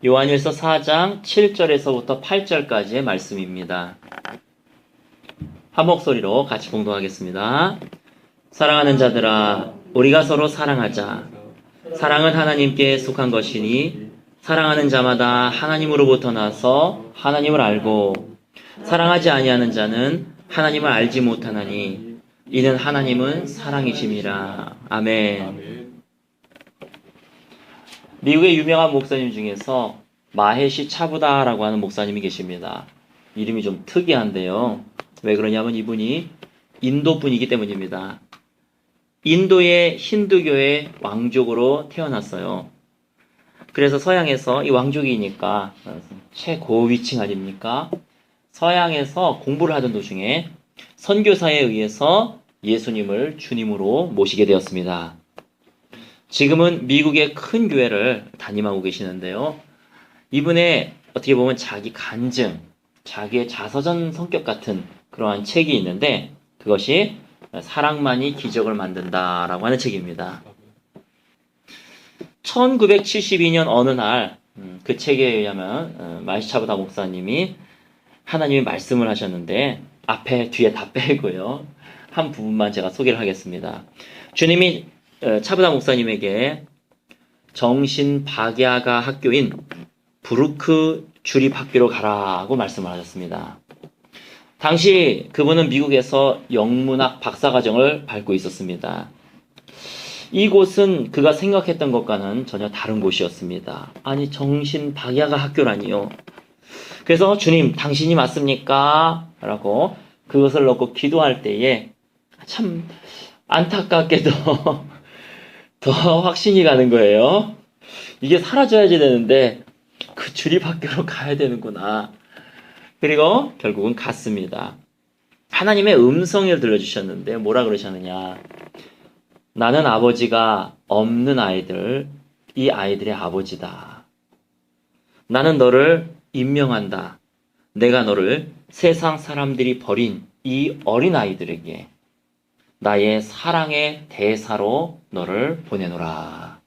요한일서 4장 7절에서부터 8절까지의 말씀입니다. 한 목소리로 같이 봉독하겠습니다. 사랑하는 자들아, 우리가 서로 사랑하자. 사랑은 하나님께 속한 것이니 사랑하는 자마다 하나님으로부터 나서 하나님을 알고 사랑하지 아니하는 자는 하나님을 알지 못하나니 이는 하나님은 사랑이심이라. 아멘. 미국의 유명한 목사님 중에서 마헤시 차부다라고 하는 목사님이 계십니다. 이름이 좀 특이한데요. 왜 그러냐면 이분이 인도 분이기 때문입니다. 인도의 힌두교의 왕족으로 태어났어요. 그래서 서양에서 이 왕족이니까 최고위층 아닙니까? 서양에서 공부를 하던 도중에 선교사에 의해서 예수님을 주님으로 모시게 되었습니다. 지금은 미국의 큰 교회를 담임하고 계시는데요. 이분의 어떻게 보면 자기 간증, 자기의 자서전 성격 같은 그러한 책이 있는데 그것이 사랑만이 기적을 만든다라고 하는 책입니다. 1972년 어느 날 그 책에 의하면 마시차부다 목사님이 하나님의 말씀을 하셨는데 앞에 뒤에 다 빼고요. 한 부분만 제가 소개를 하겠습니다. 주님이 차부다 목사님에게 정신 박야가 학교인 브루크 주립학교로 가라고 말씀을 하셨습니다. 당시 그분은 미국에서 영문학 박사과정을 밟고 있었습니다. 이곳은 그가 생각했던 것과는 전혀 다른 곳이었습니다. 아니, 정신 박야가 학교라니요. 그래서 주님, 당신이 맞습니까? 라고 그것을 놓고 기도할 때에 참 안타깝게도 더 확신이 가는 거예요. 이게 사라져야지 되는데 그 주립학교로 가야 되는구나. 그리고 결국은 갔습니다. 하나님의 음성을 들려주셨는데 뭐라 그러셨느냐. 나는 아버지가 없는 아이들, 이 아이들의 아버지다. 나는 너를 임명한다. 내가 너를 세상 사람들이 버린 이 어린 아이들에게 나의 사랑의 대사로 너를 보내노라.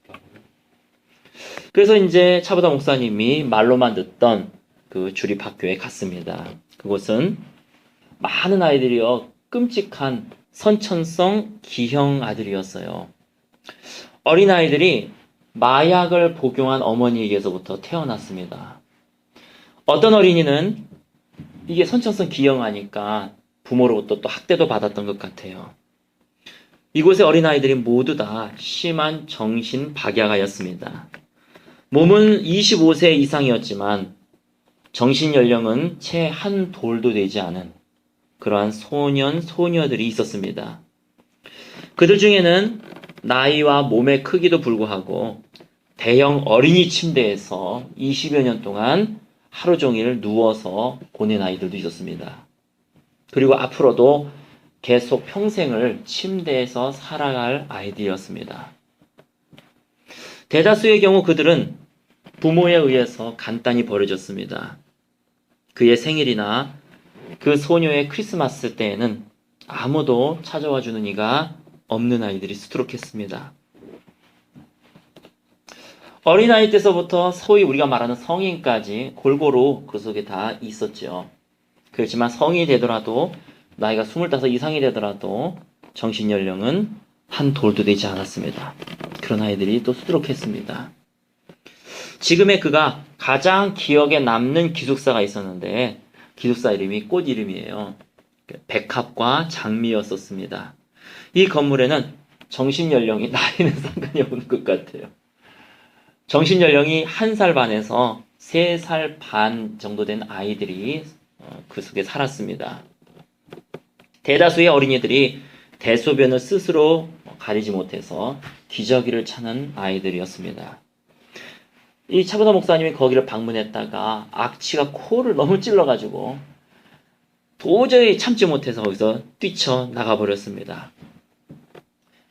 그래서 이제 차부다 목사님이 말로만 듣던 그 주립학교에 갔습니다. 그곳은 많은 아이들이요, 끔찍한 선천성 기형 아들이었어요. 어린 아이들이 마약을 복용한 어머니에게서부터 태어났습니다. 어떤 어린이는 이게 선천성 기형하니까 부모로부터 또 학대도 받았던 것 같아요. 이곳의 어린아이들이 모두 다 심한 정신 박야가였습니다. 몸은 25세 이상이었지만 정신 연령은 채 한 돌도 되지 않은 그러한 소년, 소녀들이 있었습니다. 그들 중에는 나이와 몸의 크기도 불구하고 대형 어린이 침대에서 20여 년 동안 하루 종일 누워서 보낸 아이들도 있었습니다. 그리고 앞으로도 계속 평생을 침대에서 살아갈 아이들이었습니다. 대다수의 경우 그들은 부모에 의해서 간단히 버려졌습니다. 그의 생일이나 그 소녀의 크리스마스 때에는 아무도 찾아와 주는 이가 없는 아이들이 수두룩했습니다. 어린아이 때서부터 소위 우리가 말하는 성인까지 골고루 그 속에 다 있었죠. 그렇지만 성인이 되더라도 나이가 25 이상이 되더라도 정신연령은 한 돌도 되지 않았습니다. 그런 아이들이 또 수두룩했습니다. 지금의 그가 가장 기억에 남는 기숙사가 있었는데 기숙사 이름이 꽃 이름이에요. 백합과 장미였었습니다. 이 건물에는 정신연령이 나이는 상관이 없는 것 같아요. 정신연령이 1살 반에서 3살 반 정도 된 아이들이 그 속에 살았습니다. 대다수의 어린이들이 대소변을 스스로 가리지 못해서 기저귀를 차는 아이들이었습니다. 이 차부다 목사님이 거기를 방문했다가 악취가 코를 너무 찔러가지고 도저히 참지 못해서 거기서 뛰쳐 나가버렸습니다.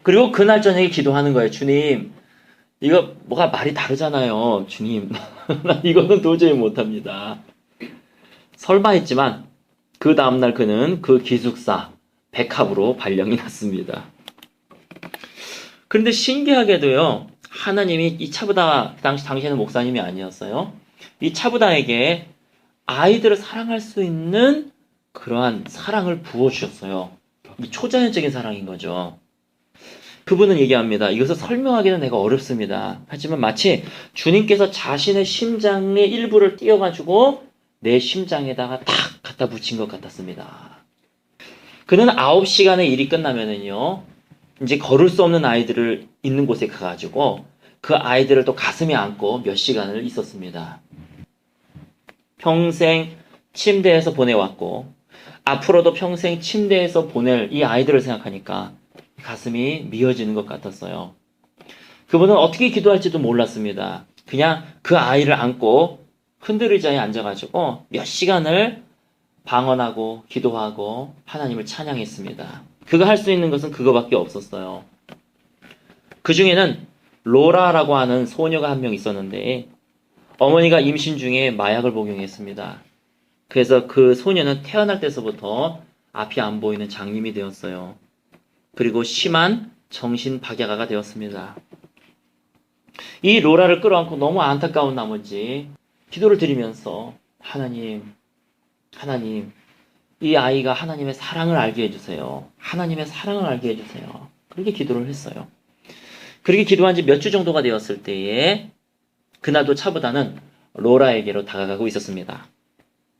그리고 그날 저녁에 기도하는 거예요. 주님, 이거 뭐가 말이 다르잖아요. 주님, 이거는 도저히 못합니다. 설마 했지만 그 다음날 그는 그 기숙사 백합으로 발령이 났습니다. 그런데 신기하게도요, 하나님이 이 차부다 당시에는 목사님이 아니었어요. 이 차부다에게 아이들을 사랑할 수 있는 그러한 사랑을 부어주셨어요. 이 초자연적인 사랑인 거죠. 그분은 얘기합니다. 이것을 설명하기는 내가 어렵습니다. 하지만 마치 주님께서 자신의 심장의 일부를 띄어가지고 내 심장에다가 탁 갖다 붙인 것 같았습니다. 그는 9시간의 일이 끝나면은요, 이제 걸을 수 없는 아이들을 있는 곳에 가가지고 그 아이들을 또 가슴에 안고 몇 시간을 있었습니다. 평생 침대에서 보내왔고 앞으로도 평생 침대에서 보낼 이 아이들을 생각하니까 가슴이 미어지는 것 같았어요. 그분은 어떻게 기도할지도 몰랐습니다. 그냥 그 아이를 안고 흔들의자에 앉아가지고 몇 시간을 방언하고 기도하고 하나님을 찬양했습니다. 그가 할 수 있는 것은 그거밖에 없었어요. 그 중에는 로라라고 하는 소녀가 한 명 있었는데 어머니가 임신 중에 마약을 복용했습니다. 그래서 그 소녀는 태어날 때서부터 앞이 안 보이는 장님이 되었어요. 그리고 심한 정신박약아가 되었습니다. 이 로라를 끌어안고 너무 안타까운 나머지 기도를 드리면서 하나님, 이 아이가 하나님의 사랑을 알게 해주세요. 하나님의 사랑을 알게 해주세요. 그렇게 기도를 했어요. 그렇게 기도한 지 몇 주 정도가 되었을 때에 그날도 차부다는 로라에게로 다가가고 있었습니다.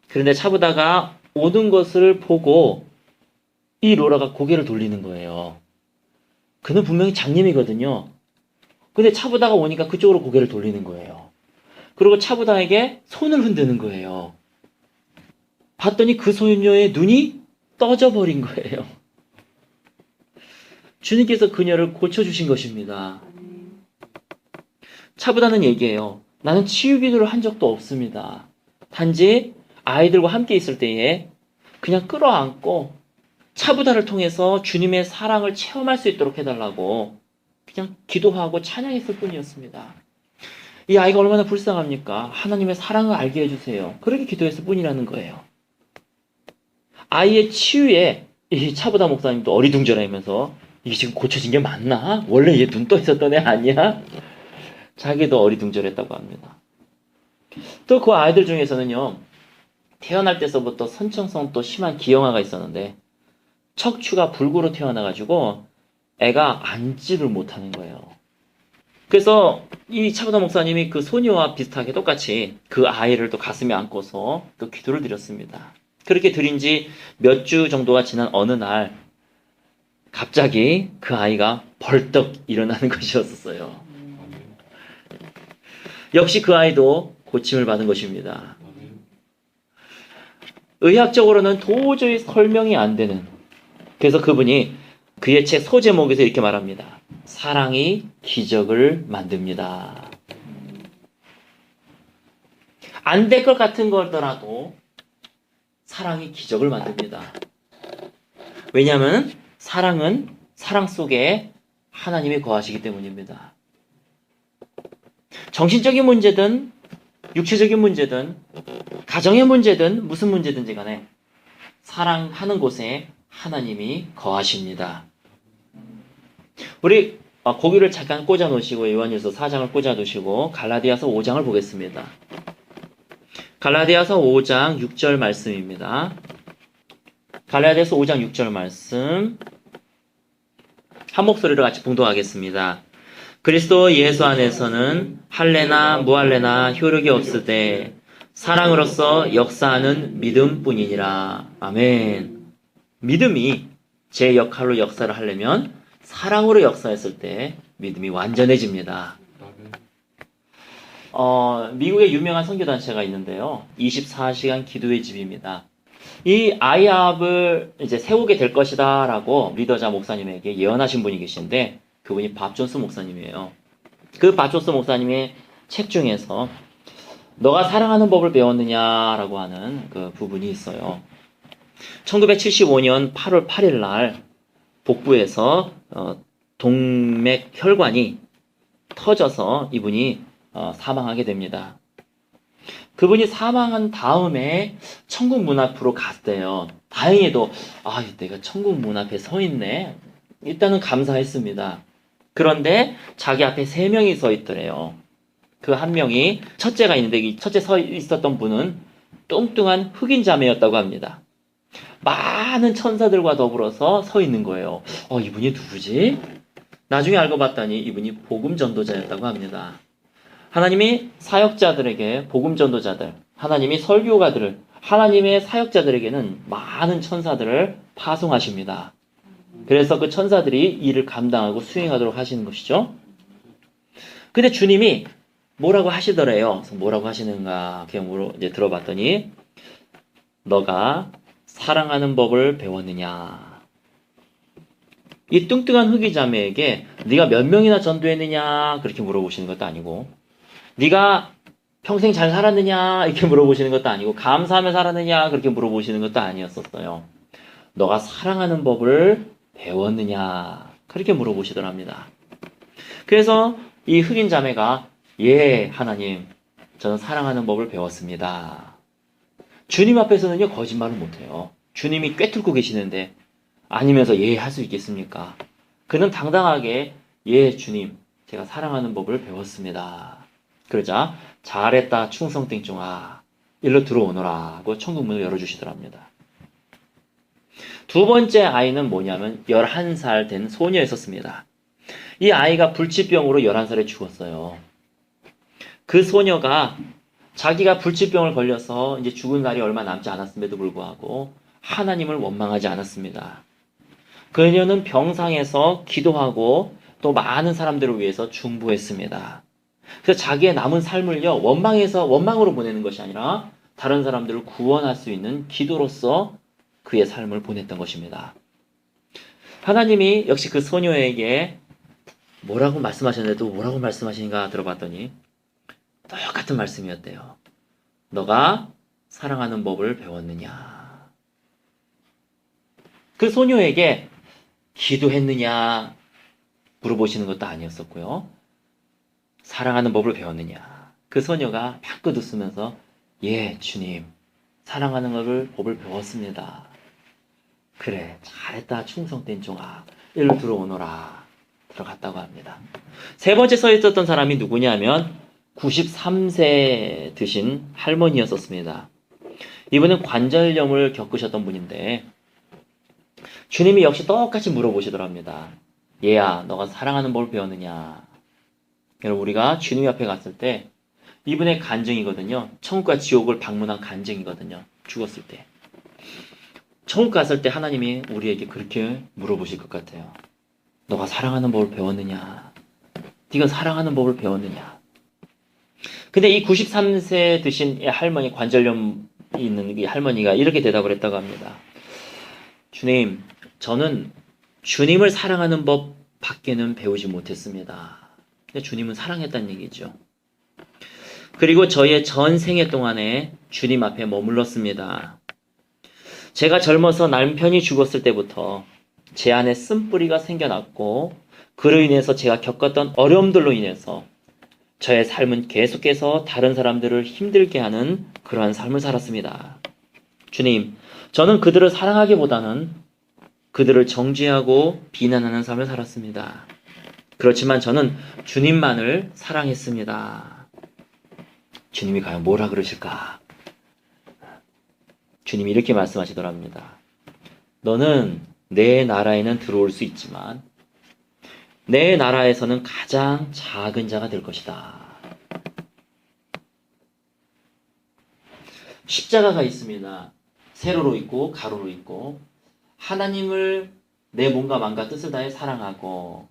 그런데 차부다가 오는 것을 보고 이 로라가 고개를 돌리는 거예요. 그는 분명히 장님이거든요. 근데 차부다가 오니까 그쪽으로 고개를 돌리는 거예요. 그리고 차부다에게 손을 흔드는 거예요. 봤더니 그 소녀의 눈이 떠져 버린 거예요. 주님께서 그녀를 고쳐주신 것입니다. 차부다는 얘기해요. 나는 치유 기도를 한 적도 없습니다. 단지 아이들과 함께 있을 때에 그냥 끌어안고 차부다를 통해서 주님의 사랑을 체험할 수 있도록 해달라고 그냥 기도하고 찬양했을 뿐이었습니다. 이 아이가 얼마나 불쌍합니까? 하나님의 사랑을 알게 해주세요. 그렇게 기도했을 뿐이라는 거예요. 아이의 치유에 이 차부다 목사님도 어리둥절하면서 이게 지금 고쳐진 게 맞나? 원래 얘 눈 떠 있었던 애 아니야? 자기도 어리둥절했다고 합니다. 또 그 아이들 중에서는요, 태어날 때서부터 선천성 또 심한 기형아가 있었는데 척추가 불구로 태어나가지고 애가 앉지를 못하는 거예요. 그래서 이 차부다 목사님이 그 소녀와 비슷하게 똑같이 그 아이를 또 가슴에 안고서 또 기도를 드렸습니다. 그렇게 드린 지 몇 주 정도가 지난 어느 날 갑자기 그 아이가 벌떡 일어나는 것이었어요. 역시 그 아이도 고침을 받은 것입니다. 의학적으로는 도저히 설명이 안 되는, 그래서 그분이 그의 책 소제목에서 이렇게 말합니다. 사랑이 기적을 만듭니다. 안 될 것 같은 거더라도 사랑이 기적을 만듭니다. 왜냐하면 사랑은 사랑 속에 하나님이 거하시기 때문입니다. 정신적인 문제든 육체적인 문제든 가정의 문제든 무슨 문제든지 간에 사랑하는 곳에 하나님이 거하십니다. 우리 고기를 잠깐 꽂아 놓으시고 요한일서 4장을 꽂아 놓으시고 갈라디아서 5장을 보겠습니다. 갈라디아서 5장 6절 말씀입니다. 갈라디아서 5장 6절 말씀 한 목소리로 같이 봉독하겠습니다. 그리스도 예수 안에서는 할례나 무할례나 효력이 없으되 사랑으로서 역사하는 믿음뿐이니라. 아멘. 믿음이 제 역할로 역사를 하려면 사랑으로 역사했을 때 믿음이 완전해집니다. 미국의 유명한 선교단체가 있는데요. 24시간 기도의 집입니다. 이 아이합을 이제 세우게 될 것이다 라고 리더자 목사님에게 예언하신 분이 계신데 그분이 밥 존스 목사님이에요. 그 밥 존스 목사님의 책 중에서 너가 사랑하는 법을 배웠느냐라고 하는 그 부분이 있어요. 1975년 8월 8일 날 복부에서 동맥 혈관이 터져서 이분이 사망하게 됩니다. 그분이 사망한 다음에 천국 문 앞으로 갔대요. 다행히도 내가 천국 문 앞에 서 있네. 일단은 감사했습니다. 그런데 자기 앞에 3명이 서 있더래요. 그 한 명이 첫째가 있는데 이 첫째 서 있었던 분은 뚱뚱한 흑인 자매였다고 합니다. 많은 천사들과 더불어서 서 있는 거예요. 이분이 누구지? 나중에 알고 봤더니 이분이 복음 전도자였다고 합니다. 하나님이 사역자들에게 복음 전도자들, 하나님이 설교가들을, 하나님의 사역자들에게는 많은 천사들을 파송하십니다. 그래서 그 천사들이 일을 감당하고 수행하도록 하시는 것이죠. 근데 주님이 뭐라고 하시더래요. 그래서 뭐라고 하시는가 이제 들어봤더니 너가 사랑하는 법을 배웠느냐. 이 뚱뚱한 흑인 자매에게 네가 몇 명이나 전도했느냐 그렇게 물어보시는 것도 아니고, 네가 평생 잘 살았느냐 이렇게 물어보시는 것도 아니고, 감사하며 살았느냐 그렇게 물어보시는 것도 아니었었어요. 너가 사랑하는 법을 배웠느냐 그렇게 물어보시더랍니다. 그래서 이 흑인 자매가 예 하나님 저는 사랑하는 법을 배웠습니다. 주님 앞에서는요 거짓말을 못해요. 주님이 꿰뚫고 계시는데 아니면서 예 할 수 있겠습니까? 그는 당당하게 예 주님 제가 사랑하는 법을 배웠습니다. 그러자 잘했다 충성땡종아 일로 들어오너라 하고 천국문을 열어주시더랍니다. 두 번째 아이는 뭐냐면 11살 된 소녀였었습니다. 이 아이가 불치병으로 11살에 죽었어요. 그 소녀가 자기가 불치병을 걸려서 이제 죽은 날이 얼마 남지 않았음에도 불구하고 하나님을 원망하지 않았습니다. 그녀는 병상에서 기도하고 또 많은 사람들을 위해서 중보했습니다. 그래서 자기의 남은 삶을요 원망으로 보내는 것이 아니라 다른 사람들을 구원할 수 있는 기도로서 그의 삶을 보냈던 것입니다. 하나님이 역시 그 소녀에게 뭐라고 말씀하셨는데도 뭐라고 말씀하시는가 들어봤더니 똑같은 말씀이었대요. 너가 사랑하는 법을 배웠느냐. 그 소녀에게 기도했느냐 물어보시는 것도 아니었었고요. 사랑하는 법을 배웠느냐. 그 소녀가 방긋 웃으면서 예 주님 사랑하는 법을 배웠습니다. 그래 잘했다 충성된 종아 일로 들어오너라 들어갔다고 합니다. 세 번째 서 있었던 사람이 누구냐면 93세 드신 할머니였었습니다. 이분은 관절염을 겪으셨던 분인데 주님이 역시 똑같이 물어보시더랍니다. 얘야 너가 사랑하는 법을 배웠느냐. 여러분 우리가 주님 앞에 갔을 때 이분의 간증이거든요. 천국과 지옥을 방문한 간증이거든요. 죽었을 때. 천국 갔을 때 하나님이 우리에게 그렇게 물어보실 것 같아요. 너가 사랑하는 법을 배웠느냐? 네가 사랑하는 법을 배웠느냐? 근데 이 93세 드신 할머니, 관절염 있는 이 할머니가 이렇게 대답을 했다고 합니다. 주님, 저는 주님을 사랑하는 법 밖에는 배우지 못했습니다. 근데 주님은 사랑했다는 얘기죠. 그리고 저의 전 생애 동안에 주님 앞에 머물렀습니다. 제가 젊어서 남편이 죽었을 때부터 제 안에 쓴뿌리가 생겨났고 그로 인해서 제가 겪었던 어려움들로 인해서 저의 삶은 계속해서 다른 사람들을 힘들게 하는 그러한 삶을 살았습니다. 주님, 저는 그들을 사랑하기보다는 그들을 정죄하고 비난하는 삶을 살았습니다. 그렇지만 저는 주님만을 사랑했습니다. 주님이 과연 뭐라 그러실까? 주님이 이렇게 말씀하시더랍니다. 너는 내 나라에는 들어올 수 있지만 내 나라에서는 가장 작은 자가 될 것이다. 십자가가 있습니다. 세로로 있고 가로로 있고 하나님을 내 몸과 마음과 뜻을 다해 사랑하고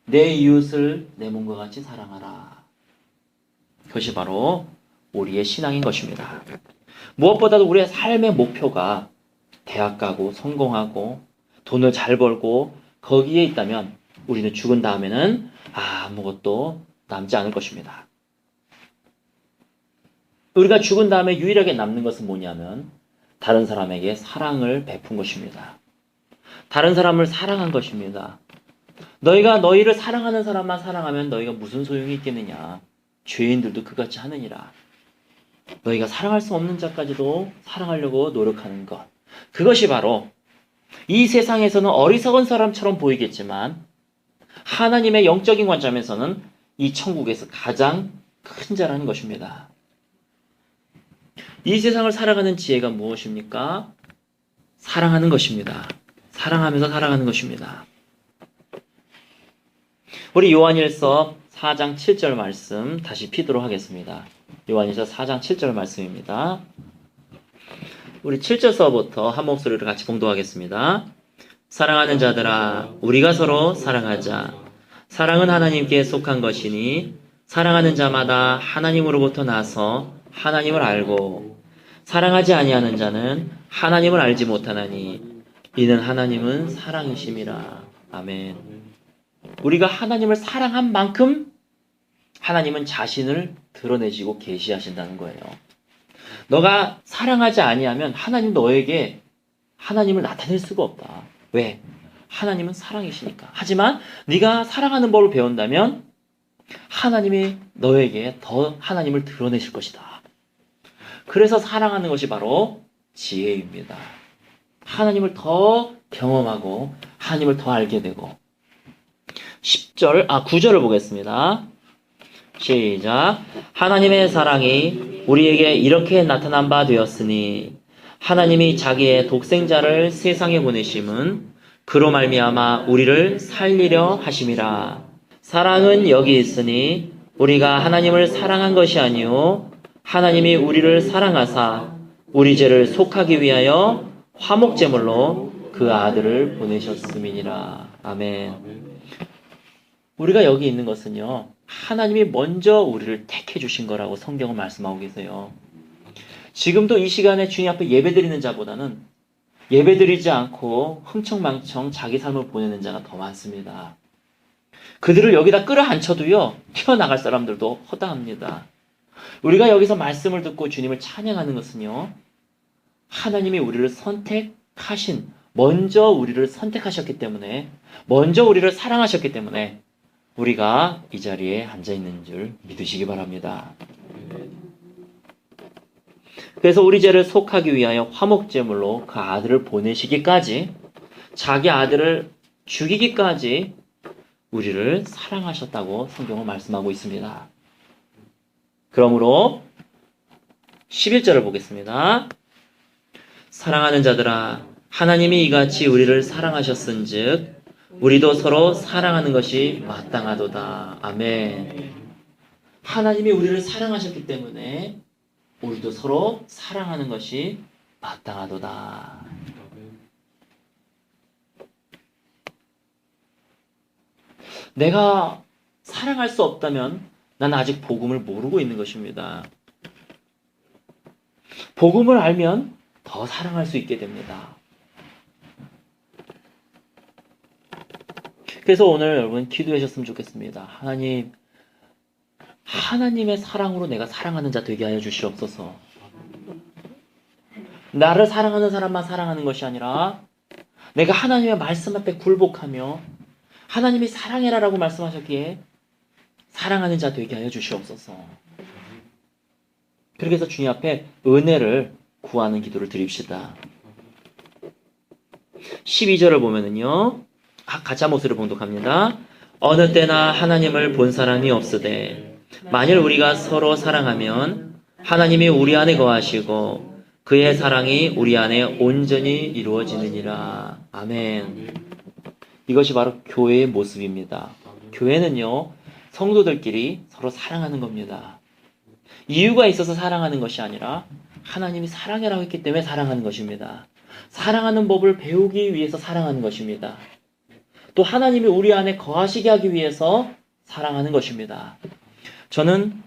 내 이웃을 내 몸과 같이 사랑하라. 그것이 바로 우리의 신앙인 것입니다. 무엇보다도 우리의 삶의 목표가 대학 가고 성공하고 돈을 잘 벌고 거기에 있다면 우리는 죽은 다음에는 아무것도 남지 않을 것입니다. 우리가 죽은 다음에 유일하게 남는 것은 뭐냐면 다른 사람에게 사랑을 베푼 것입니다. 다른 사람을 사랑한 것입니다. 너희가 너희를 사랑하는 사람만 사랑하면 너희가 무슨 소용이 있겠느냐. 죄인들도 그같이 하느니라. 너희가 사랑할 수 없는 자까지도 사랑하려고 노력하는 것. 그것이 바로 이 세상에서는 어리석은 사람처럼 보이겠지만 하나님의 영적인 관점에서는 이 천국에서 가장 큰 자라는 것입니다. 이 세상을 살아가는 지혜가 무엇입니까? 사랑하는 것입니다. 사랑하면서 살아가는 것입니다. 우리 요한일서 4장 7절 말씀 다시 피도록 하겠습니다. 요한일서 4장 7절 말씀입니다. 우리 7절서부터 한 목소리로 같이 봉독하겠습니다. 사랑하는 자들아, 우리가 서로 사랑하자. 사랑은 하나님께 속한 것이니 사랑하는 자마다 하나님으로부터 나서 하나님을 알고 사랑하지 아니하는 자는 하나님을 알지 못하나니 이는 하나님은 사랑이심이라. 아멘. 우리가 하나님을 사랑한 만큼 하나님은 자신을 드러내시고 계시하신다는 거예요. 너가 사랑하지 아니하면 하나님 너에게 하나님을 나타낼 수가 없다. 왜? 하나님은 사랑이시니까. 하지만 네가 사랑하는 법을 배운다면 하나님이 너에게 더 하나님을 드러내실 것이다. 그래서 사랑하는 것이 바로 지혜입니다. 하나님을 더 경험하고 하나님을 더 알게 되고 9절을 보겠습니다. 시작. 하나님의 사랑이 우리에게 이렇게 나타난 바 되었으니 하나님이 자기의 독생자를 세상에 보내심은 그로 말미암아 우리를 살리려 하심이라. 사랑은 여기 있으니 우리가 하나님을 사랑한 것이 아니요 하나님이 우리를 사랑하사 우리 죄를 속하기 위하여 화목제물로 그 아들을 보내셨음이니라. 아멘. 우리가 여기 있는 것은요, 하나님이 먼저 우리를 택해 주신 거라고 성경은 말씀하고 계세요. 지금도 이 시간에 주님 앞에 예배드리는 자보다는 예배드리지 않고 흥청망청 자기 삶을 보내는 자가 더 많습니다. 그들을 여기다 끌어안혀도요, 튀어나갈 사람들도 허다합니다. 우리가 여기서 말씀을 듣고 주님을 찬양하는 것은요, 하나님이 우리를 선택하신, 먼저 우리를 선택하셨기 때문에, 먼저 우리를 사랑하셨기 때문에 우리가 이 자리에 앉아있는 줄 믿으시기 바랍니다. 그래서 우리 죄를 속하기 위하여 화목제물로 그 아들을 보내시기까지, 자기 아들을 죽이기까지 우리를 사랑하셨다고 성경은 말씀하고 있습니다. 그러므로 11절을 보겠습니다. 사랑하는 자들아, 하나님이 이같이 우리를 사랑하셨은즉 우리도 서로 사랑하는 것이 마땅하도다. 아멘. 하나님이 우리를 사랑하셨기 때문에 우리도 서로 사랑하는 것이 마땅하도다. 내가 사랑할 수 없다면 난 아직 복음을 모르고 있는 것입니다. 복음을 알면 더 사랑할 수 있게 됩니다. 그래서 오늘 여러분 기도해 주셨으면 좋겠습니다. 하나님, 하나님의 사랑으로 내가 사랑하는 자 되게 하여 주시옵소서. 나를 사랑하는 사람만 사랑하는 것이 아니라 내가 하나님의 말씀 앞에 굴복하며 하나님이 사랑해라라고 말씀하셨기에 사랑하는 자 되게 하여 주시옵소서. 그렇게 해서 주님 앞에 은혜를 구하는 기도를 드립시다. 12절을 보면은요, 같이 한 목소리로 봉독합니다. 어느 때나 하나님을 본 사람이 없으되 만일 우리가 서로 사랑하면 하나님이 우리 안에 거하시고 그의 사랑이 우리 안에 온전히 이루어지느니라. 아멘. 이것이 바로 교회의 모습입니다. 교회는요, 성도들끼리 서로 사랑하는 겁니다. 이유가 있어서 사랑하는 것이 아니라 하나님이 사랑해라고 했기 때문에 사랑하는 것입니다. 사랑하는 법을 배우기 위해서 사랑하는 것입니다. 또 하나님이 우리 안에 거하시게 하기 위해서 사랑하는 것입니다. 저는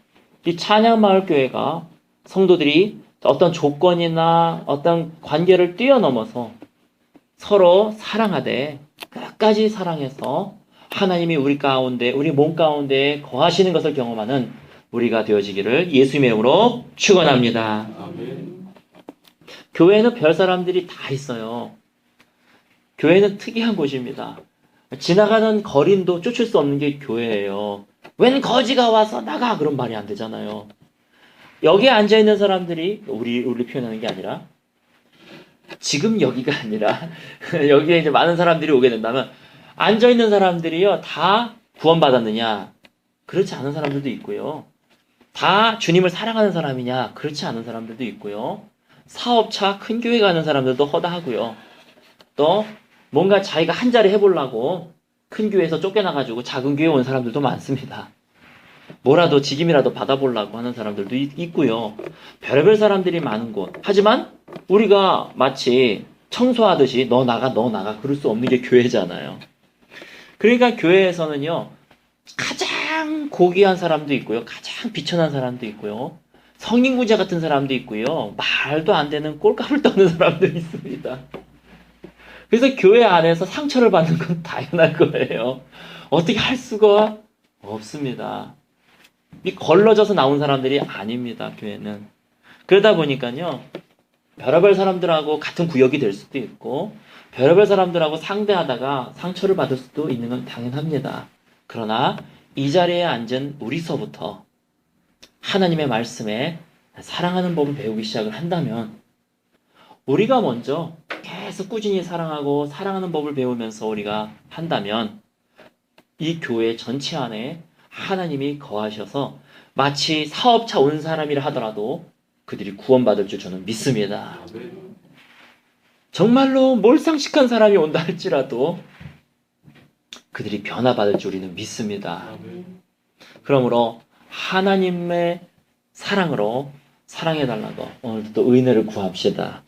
이 찬양마을교회가 성도들이 어떤 조건이나 어떤 관계를 뛰어넘어서 서로 사랑하되 끝까지 사랑해서 하나님이 우리 가운데, 우리 몸 가운데 거하시는 것을 경험하는 우리가 되어지기를 예수님의 이름으로 축원합니다. 교회는 별 사람들이 다 있어요. 교회는 특이한 곳입니다. 지나가는 거린도 쫓을 수 없는 게 교회예요. 웬 거지가 와서 나가! 그런 말이 안 되잖아요. 여기에 앉아있는 사람들이, 우리 표현하는 게 아니라, 지금 여기가 아니라, 여기에 이제 많은 사람들이 오게 된다면, 앉아있는 사람들이요, 다 구원받았느냐? 그렇지 않은 사람들도 있고요. 다 주님을 사랑하는 사람이냐? 그렇지 않은 사람들도 있고요. 사업차 큰 교회 가는 사람들도 허다하고요. 또 뭔가 자기가 한 자리 해보려고 큰 교회에서 쫓겨나가지고 작은 교회 온 사람들도 많습니다. 뭐라도 직임이라도 받아보려고 하는 사람들도 있고요. 별의별 사람들이 많은 곳. 하지만 우리가 마치 청소하듯이 너 나가 그럴 수 없는 게 교회잖아요. 그러니까 교회에서는요. 가장 고귀한 사람도 있고요. 가장 비천한 사람도 있고요. 성인구제 같은 사람도 있고요. 말도 안 되는 꼴값을 떠는 사람도 있습니다. 그래서 교회 안에서 상처를 받는 건 당연할 거예요. 어떻게 할 수가 없습니다. 이 걸러져서 나온 사람들이 아닙니다. 교회는. 그러다 보니까요. 별의별 사람들하고 같은 구역이 될 수도 있고 별의별 사람들하고 상대하다가 상처를 받을 수도 있는 건 당연합니다. 그러나 이 자리에 앉은 우리서부터 하나님의 말씀에 사랑하는 법을 배우기 시작을 한다면 우리가 먼저 계속 꾸준히 사랑하고 사랑하는 법을 배우면서 우리가 한다면 이 교회 전체 안에 하나님이 거하셔서 마치 사업차 온 사람이라 하더라도 그들이 구원받을 줄 저는 믿습니다. 정말로 몰상식한 사람이 온다 할지라도 그들이 변화받을 줄 우리는 믿습니다. 그러므로 하나님의 사랑으로 사랑해달라고 오늘도 또 은혜를 구합시다.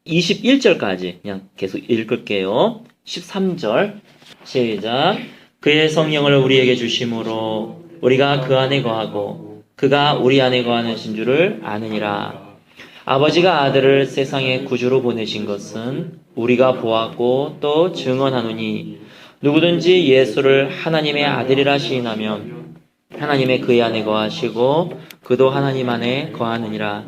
21절까지 그냥 계속 읽을게요. 13절 시작. 그의 성령을 우리에게 주심으로 우리가 그 안에 거하고 그가 우리 안에 거하는 줄을 아느니라. 아버지가 아들을 세상의 구주로 보내신 것은 우리가 보았고 또 증언하노니 누구든지 예수를 하나님의 아들이라 시인하면 하나님의 그의 안에 거하시고 그도 하나님 안에 거하느니라.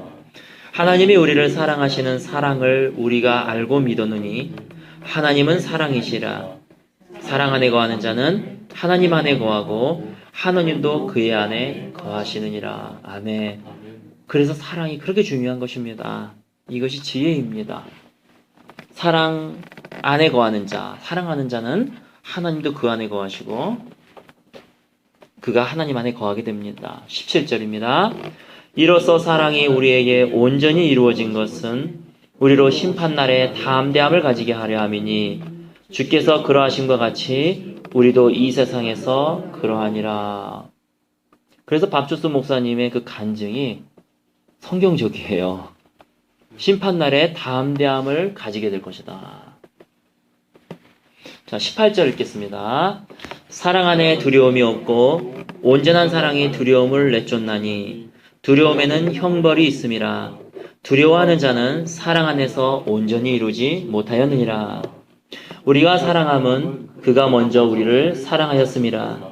하나님이 우리를 사랑하시는 사랑을 우리가 알고 믿었느니 하나님은 사랑이시라. 사랑 안에 거하는 자는 하나님 안에 거하고 하나님도 그의 안에 거하시느니라. 아멘. 그래서 사랑이 그렇게 중요한 것입니다. 이것이 지혜입니다. 사랑 안에 거하는 자, 사랑하는 자는 하나님도 그 안에 거하시고 그가 하나님 안에 거하게 됩니다. 17절입니다. 이로써 사랑이 우리에게 온전히 이루어진 것은 우리로 심판날에 담대함을 가지게 하려 함이니 주께서 그러하신 것 같이 우리도 이 세상에서 그러하니라. 그래서 밥주스 목사님의 그 간증이 성경적이에요. 심판날에 담대함을 가지게 될 것이다. 자, 18절 읽겠습니다. 사랑 안에 두려움이 없고 온전한 사랑이 두려움을 내쫓나니 두려움에는 형벌이 있음이라. 두려워하는 자는 사랑 안에서 온전히 이루지 못하였느니라. 우리가 사랑함은 그가 먼저 우리를 사랑하였음이라.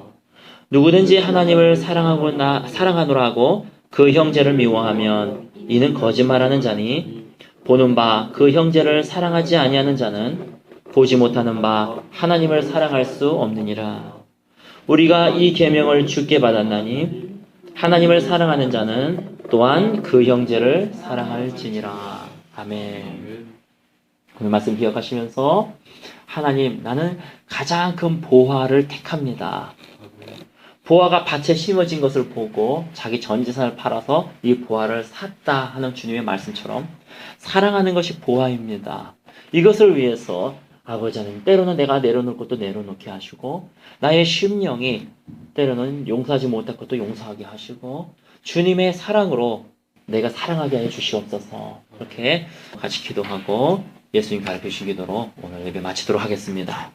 누구든지 하나님을 사랑하노라 하고 그 형제를 미워하면 이는 거짓말하는 자니 보는 바 그 형제를 사랑하지 아니하는 자는 보지 못하는 바 하나님을 사랑할 수 없느니라. 우리가 이 계명을 주께 받았나니 하나님을 사랑하는 자는 또한 그 형제를 사랑할지니라. 아멘. 오늘 말씀 기억하시면서 하나님, 나는 가장 큰 보화를 택합니다. 보화가 밭에 심어진 것을 보고 자기 전 재산을 팔아서 이 보화를 샀다 하는 주님의 말씀처럼 사랑하는 것이 보화입니다. 이것을 위해서 아버지 하나님, 때로는 내가 내려놓을 것도 내려놓게 하시고 나의 심령이 때로는 용서하지 못할 것도 용서하게 하시고 주님의 사랑으로 내가 사랑하게 해 주시옵소서. 이렇게 같이 기도하고 예수님 가르쳐 주시기도록 오늘 예배 마치도록 하겠습니다.